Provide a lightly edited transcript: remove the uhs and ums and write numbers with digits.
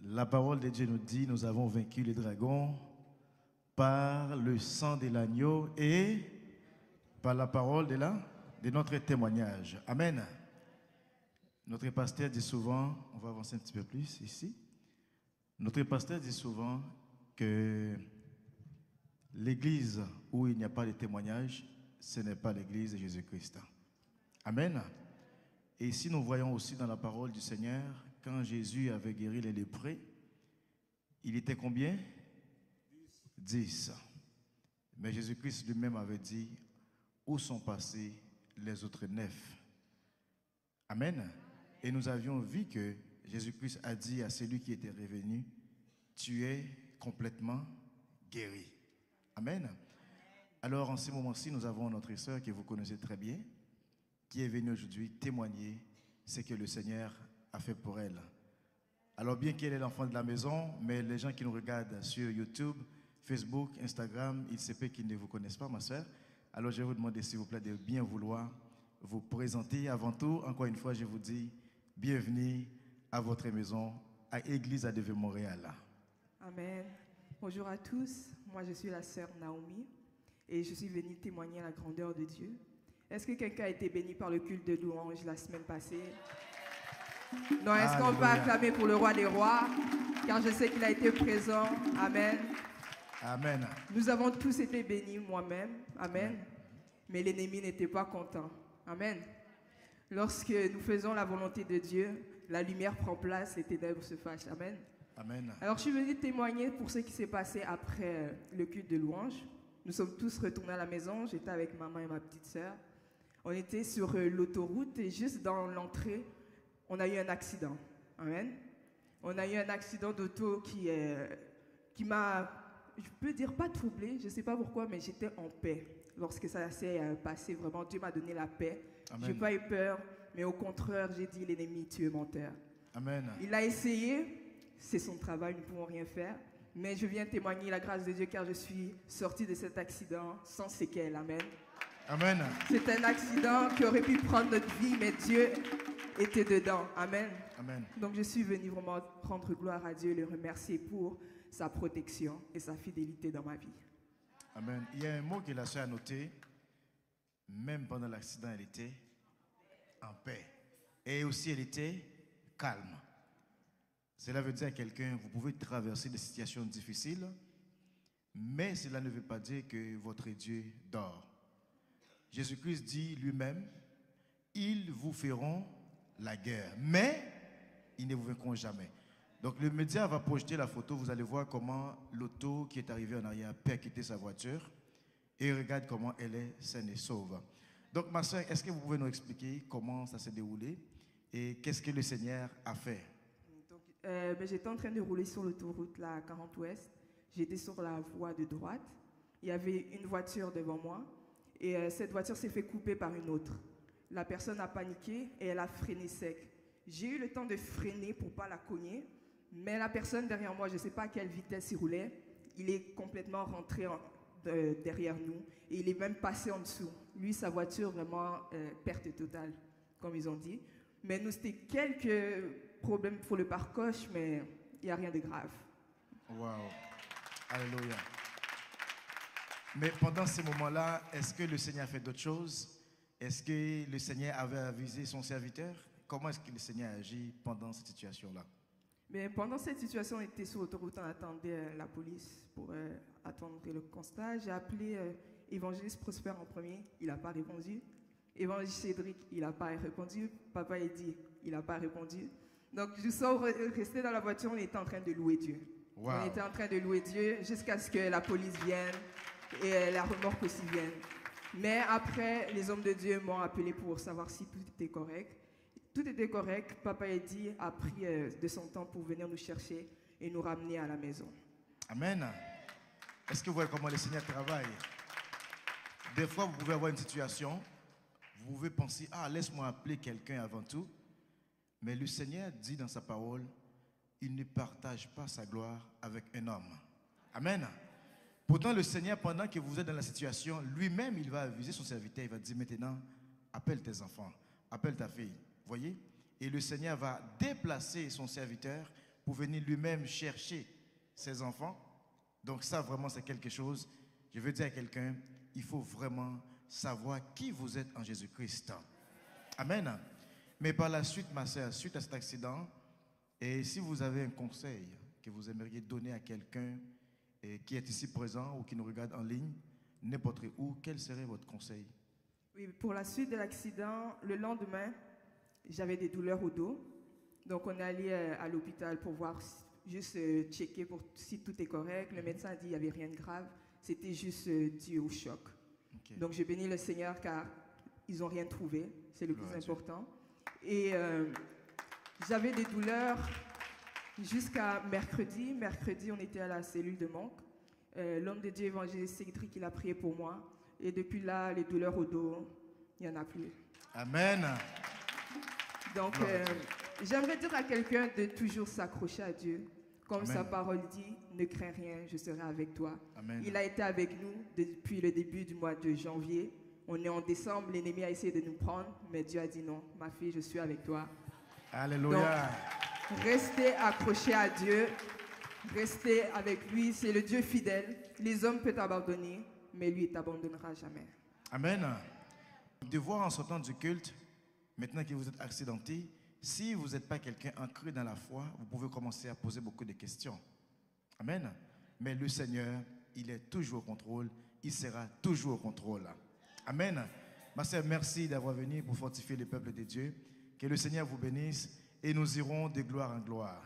La parole de Dieu nous dit, nous avons vaincu les dragons par le sang de l'agneau et par la parole de notre témoignage. Amen. Notre pasteur dit souvent, on va avancer un petit peu plus ici, notre pasteur dit souvent que l'église où il n'y a pas de témoignage, ce n'est pas l'église de Jésus-Christ. Amen. Et ici nous voyons aussi dans la parole du Seigneur, quand Jésus avait guéri les lépreux, il était combien? 10. Mais Jésus-Christ lui-même avait dit, où sont passés les autres 9? Amen. Et nous avions vu que Jésus-Christ a dit à celui qui était revenu, tu es complètement guéri. Amen. Alors en ce moment-ci, nous avons notre sœur que vous connaissez très bien, qui est venue aujourd'hui témoigner ce que le Seigneur a fait pour elle. Alors bien qu'elle est l'enfant de la maison, mais les gens qui nous regardent sur YouTube, Facebook, Instagram, il se peut qu'ils ne vous connaissent pas, ma sœur. Alors je vais vous demander s'il vous plaît de bien vouloir vous présenter. Avant tout, encore une fois, je vous dis bienvenue à votre maison, à Église ADV Montréal. Amen. Bonjour à tous, moi je suis la sœur Naomi et je suis venue témoigner la grandeur de Dieu. Est-ce que quelqu'un a été béni par le culte de louange la semaine passée? Non, est-ce qu'on peut acclamer pour le roi des rois? Car je sais qu'il a été présent. Amen. Amen. Nous avons tous été bénis, moi-même. Amen. Mais l'ennemi n'était pas content. Amen. Lorsque nous faisons la volonté de Dieu, la lumière prend place, les ténèbres se fâchent. Amen. Amen. Alors, je suis venue témoigner pour ce qui s'est passé après le culte de louange. Nous sommes tous retournés à la maison. J'étais avec maman et ma petite sœur. On était sur l'autoroute et juste dans l'entrée, on a eu un accident. Amen. On a eu un accident d'auto qui m'a, je peux dire, pas troublée. Je ne sais pas pourquoi, mais j'étais en paix. Lorsque ça s'est passé, vraiment, Dieu m'a donné la paix. Je n'ai pas eu peur, mais au contraire, j'ai dit, l'ennemi, tu es menteur. Amen. Il a essayé, c'est son travail, nous ne pouvons rien faire. Mais je viens témoigner la grâce de Dieu car je suis sortie de cet accident sans séquelles. Amen. Amen. C'est un accident qui aurait pu prendre notre vie, mais Dieu était dedans. Amen. Amen. Donc je suis venue vraiment rendre gloire à Dieu et le remercier pour sa protection et sa fidélité dans ma vie. Amen. Il y a un mot que la sœur a noté. Même pendant l'accident, elle était en paix. Et aussi, elle était calme. Cela veut dire à quelqu'un, vous pouvez traverser des situations difficiles, mais cela ne veut pas dire que votre Dieu dort. Jésus-Christ dit lui-même, ils vous feront la guerre, mais ils ne vous vaincront jamais. Donc le média va projeter la photo, vous allez voir comment l'auto qui est arrivée en arrière a percuté sa voiture et regarde comment elle est saine et sauve. Donc ma soeur, est-ce que vous pouvez nous expliquer comment ça s'est déroulé et qu'est-ce que le Seigneur a fait? J'étais en train de rouler sur l'autoroute, la 40 Ouest. J'étais sur la voie de droite. Il y avait une voiture devant moi et cette voiture s'est fait couper par une autre. La personne a paniqué et elle a freiné sec. J'ai eu le temps de freiner pour ne pas la cogner, mais la personne derrière moi, je ne sais pas à quelle vitesse il roulait, il est complètement rentré derrière nous et il est même passé en dessous. Lui, sa voiture, vraiment, perte totale, comme ils ont dit. Mais nous, c'était quelques problèmes pour le parcoche, mais il n'y a rien de grave. Wow. Alléluia. Mais pendant ces moments-là, est-ce que le Seigneur a fait d'autres choses? Est-ce que le Seigneur avait avisé son serviteur? Comment est-ce que le Seigneur a agi pendant cette situation-là? Mais pendant cette situation, on était sur l'autoroute, on attendait la police pour attendre le constat. J'ai appelé Évangéliste Prosper en premier, il n'a pas répondu. Évangéliste Cédric, il n'a pas répondu. Papa Eddy, il n'a pas répondu. Donc, je sors resté dans la voiture, on était en train de louer Dieu. Wow. On était en train de louer Dieu jusqu'à ce que la police vienne et la remorque aussi vienne. Mais après, les hommes de Dieu m'ont appelé pour savoir si tout était correct. Tout était correct. Papa Eddy a pris de son temps pour venir nous chercher et nous ramener à la maison. Amen. Est-ce que vous voyez comment le Seigneur travaille? Des fois, vous pouvez avoir une situation, vous pouvez penser, ah, laisse-moi appeler quelqu'un avant tout. Mais le Seigneur dit dans sa parole, il ne partage pas sa gloire avec un homme. Amen. Pourtant, le Seigneur, pendant que vous êtes dans la situation, lui-même, il va aviser son serviteur, il va dire maintenant, appelle tes enfants, appelle ta fille. Voyez? Et le Seigneur va déplacer son serviteur pour venir lui-même chercher ses enfants. Donc ça, vraiment, c'est quelque chose. Je veux dire à quelqu'un, il faut vraiment savoir qui vous êtes en Jésus-Christ. Amen. Mais par la suite, ma sœur, suite à cet accident, et si vous avez un conseil que vous aimeriez donner à quelqu'un qui est ici présent ou qui nous regarde en ligne, n'importe où, quel serait votre conseil? Oui, pour la suite de l'accident, le lendemain, j'avais des douleurs au dos. Donc, on est allé à l'hôpital pour voir, juste checker pour, si tout est correct. Le médecin a dit qu'il n'y avait rien de grave. C'était juste dû au choc. Okay. Donc, je bénis le Seigneur car ils n'ont rien trouvé. C'est le plus important. Et j'avais des douleurs jusqu'à mercredi. Mercredi, on était à la cellule de manque. L'homme de Dieu, évangéliste Cédric, il a prié pour moi. Et depuis là, les douleurs au dos, il n'y en a plus. Amen. Donc, j'aimerais dire à quelqu'un de toujours s'accrocher à Dieu. Comme Amen. Sa parole dit, ne crains rien, je serai avec toi. Amen. Il a été avec nous depuis le début du mois de janvier. On est en décembre, l'ennemi a essayé de nous prendre, mais Dieu a dit non, ma fille, je suis avec toi. Alléluia. Donc, restez accrochés à Dieu, restez avec lui, c'est le Dieu fidèle. Les hommes peuvent t'abandonner, mais lui, il ne t'abandonnera jamais. Amen. De voir en sortant du culte, maintenant que vous êtes accidenté, si vous n'êtes pas quelqu'un ancré dans la foi, vous pouvez commencer à poser beaucoup de questions. Amen. Mais le Seigneur, il est toujours au contrôle, il sera toujours au contrôle. Amen. Ma sœur, merci d'avoir venu pour fortifier le peuple de Dieu. Que le Seigneur vous bénisse et nous irons de gloire en gloire.